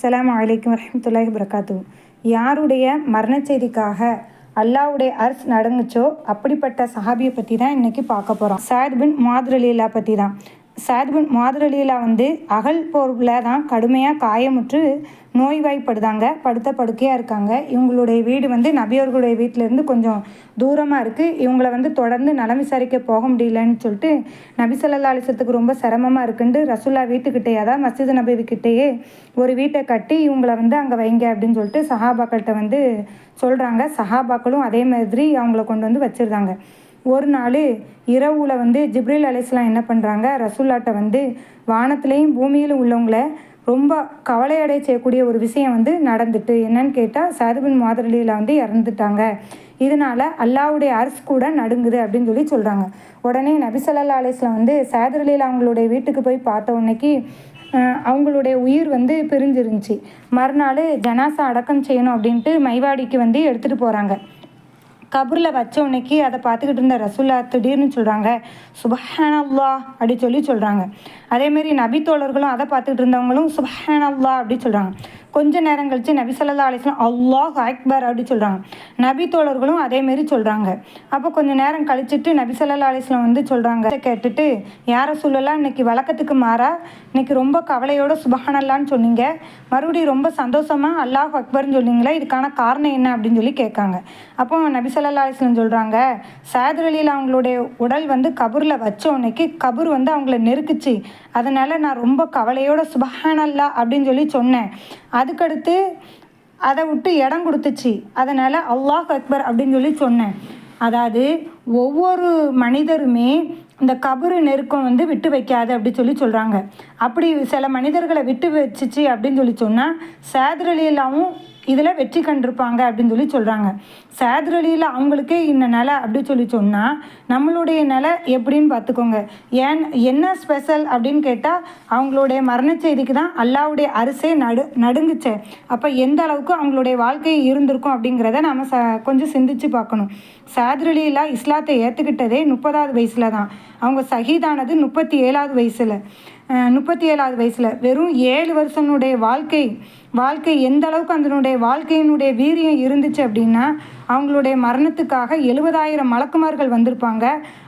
அஸ்ஸலாமு அலைக்கும் வரஹ்மத்துல்லாஹி வபரகாத்துஹு. யாருடைய மரண செய்திக்காக அல்லாஹ்வுடைய அர்ஷ் நடுங்குச்சோ அப்படிப்பட்ட சஹாபியை பற்றி தான் இன்றைக்கி பார்க்க போகிறோம். ஸஅத் பின் முஆத் ரலியல்லாஹு பற்றி தான். ஸஅத் பின் முஆத் ரலியல்லாஹு அகல் போரில் தான் கடுமையாக காயமுற்று நோய்வாய்ப்படுதாங்க, படுத்த படுக்கையாக இருக்காங்க. இவங்களுடைய வீடு நபியவர்களுடைய வீட்டிலேருந்து கொஞ்சம் தூரமாக இருக்குது. இவங்களை தொடர்ந்து நலம் விசாரிக்க போக முடியலன்னு சொல்லிட்டு நபி ஸல்லல்லாஹு அலைஹி வஸல்லத்துக்கு ரொம்ப சிரமமாக இருக்குன்ட்டு ரசூல்லா வீட்டுக்கிட்டேயே, அதாவது மஸ்ஜித் நபவிக்கிட்டேயே ஒரு வீட்டை கட்டி இவங்களை அங்கே வைங்க அப்படின்னு சொல்லிட்டு சஹாபாக்கள்கிட்ட சொல்கிறாங்க. சஹாபாக்களும் அதே மாதிரி அவங்கள கொண்டு வச்சுருந்தாங்க. ஒரு நாள் இரவில் ஜிப்ரீல் அலைஹிஸ்ஸலாம் என்ன பண்ணுறாங்க, ரசூல்லாட்ட வானத்துலேயும் பூமியிலும் உள்ளவங்கள ரொம்ப கவலையடை செய்யக்கூடிய ஒரு விஷயம் நடந்துட்டு என்னன்னு கேட்டால், ஸஅத் பின் முஆத் ரலியல்லாஹு இறந்துட்டாங்க, இதனால் அல்லாஹ்வுடைய அர்ஷ் கூட நடுங்குது அப்படின்னு சொல்கிறாங்க. உடனே நபி ஸல்லல்லாஹு அலைஹி வஸல்லம் ஸஅத் ரலியல்லாஹு அவங்களுடைய வீட்டுக்கு போய் பார்த்த உடனேக்கு அவங்களுடைய உயிர் பிரிஞ்சிருந்துச்சு. மறுநாள் ஜனாசா அடக்கம் செய்யணும் அப்படின்ட்டு மைவாடிக்கு எடுத்துகிட்டு போகிறாங்க. கபரில் வச்ச உடனேக்கு அதை பார்த்துக்கிட்டு இருந்த ரசூல்லா திடீர்னு சொல்கிறாங்க, சுப்ஹானல்லாஹ் அப்படி சொல்கிறாங்க. அதேமாரி நபி தோழர்களும் அதை பார்த்துக்கிட்டு இருந்தவங்களும் சுப்ஹானல்லாஹ் அப்படி சொல்கிறாங்க. கொஞ்ச நேரம் கழித்து நபி ஸல்லல்லாஹு அலைஹி வஸல்லம் அல்லாஹ் அக்பர் அப்படி சொல்கிறாங்க. நபி தோழர்களும் அதேமாரி சொல்கிறாங்க. அப்போ கொஞ்சம் நேரம் கழிச்சிட்டு நபி ஸல்லல்லாஹு அலைஹி வஸல்லம் சொல்கிறாங்க, கேட்டுட்டு யாரை சொல்லலாம், இன்றைக்கி வழக்கத்துக்கு மாறா இன்றைக்கி ரொம்ப கவலையோட சுப்ஹானல்லான்னு சொன்னீங்க, மறுபடியும் ரொம்ப சந்தோஷமாக அல்லாஹ் அக்பர்னு சொன்னீங்களே, இதுக்கான காரணம் என்ன அப்படின்னு கேட்காங்க. அப்போ நபி ஸல்லல்லாஹு அலைஹி வஸல்லம் சொல்கிறாங்க, ஸஅத் ரலியல்லாஹு அவங்களுடைய உடல் கபரில் வச்ச உடனேக்கு கபர் அவங்கள நெருக்குச்சு, அதனால் நான் ரொம்ப கவலையோட சுப்ஹானல்லாஹ் அப்படின்னு சொன்னேன். அதுக்கடுத்து அதை விட்டு இடம் கொடுத்துச்சு, அதனால் அல்லாஹ் அக்பர் அப்படின்னு சொன்னேன். அதாவது ஒவ்வொரு மனிதருமே இந்த கபரு நெருக்கம் விட்டு வைக்காது அப்படி சொல்கிறாங்க. அப்படி சில மனிதர்களை விட்டு வச்சிச்சு அப்படின்னு சொன்னால் ஸஅத் ரலியல்லாஹு இதில் வெற்றி கண்டிருப்பாங்க அப்படின்னு சொல்கிறாங்க. ஸஅத் ரலியல்லாஹு அவங்களுக்கே இந்த நிலை அப்படி சொன்னால் நம்மளுடைய நிலை எப்படின்னு பார்த்துக்கோங்க. என்ன ஸ்பெஷல் அப்படின்னு கேட்டால், அவங்களுடைய மரண செய்திக்கு தான் அல்லாஹ்வுடைய அரிசே நடுங்குச்சு. அப்போ எந்த அளவுக்கு அவங்களுடைய வாழ்க்கை இருந்திருக்கும் அப்படிங்கிறத நாம் கொஞ்சம் சிந்திச்சு பார்க்கணும். ஸஅத் ரலியல்லாஹு இஸ்லாத்தை ஏற்றுக்கிட்டதே 30வது வயசில் தான். அவங்க ஷஹீதானது 37வது வயசில். 37வது வயசில் வெறும் 7 வருஷனுடைய வாழ்க்கை எந்த அளவுக்கு அதனுடைய வாழ்க்கையினுடைய வீரியம் இருந்துச்சு அப்படின்னா, அவங்களுடைய மரணத்துக்காக 70,000 மலக்குமார்கள் வந்திருப்பாங்க.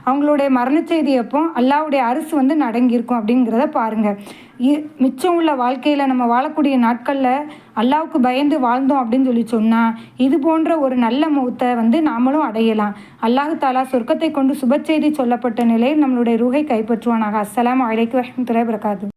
அவங்களுடைய மரண செய்தி அப்போ அல்லாஹ்வுடைய அரிசி நடங்கியிருக்கும் அப்படிங்கிறத பாருங்கள். மிச்சம் உள்ள வாழ்க்கையில் நம்ம வாழக்கூடிய நாட்களில் அல்லாஹ்வுக்கு பயந்து வாழ்ந்தோம் அப்படின்னு சொன்னால் இது போன்ற ஒரு நல்ல மௌத்தை நாமளும் அடையலாம். அல்லாஹ் தஆலா சொர்க்கத்தை கொண்டு சுப செய்தி சொல்லப்பட்ட நிலையில் நம்மளுடைய ரூஹை கைப்பற்றுவானாக. அஸ்ஸலாமு அலைக்கும் வரஹ்மத்துல்லாஹி வபரகாத்துஹு.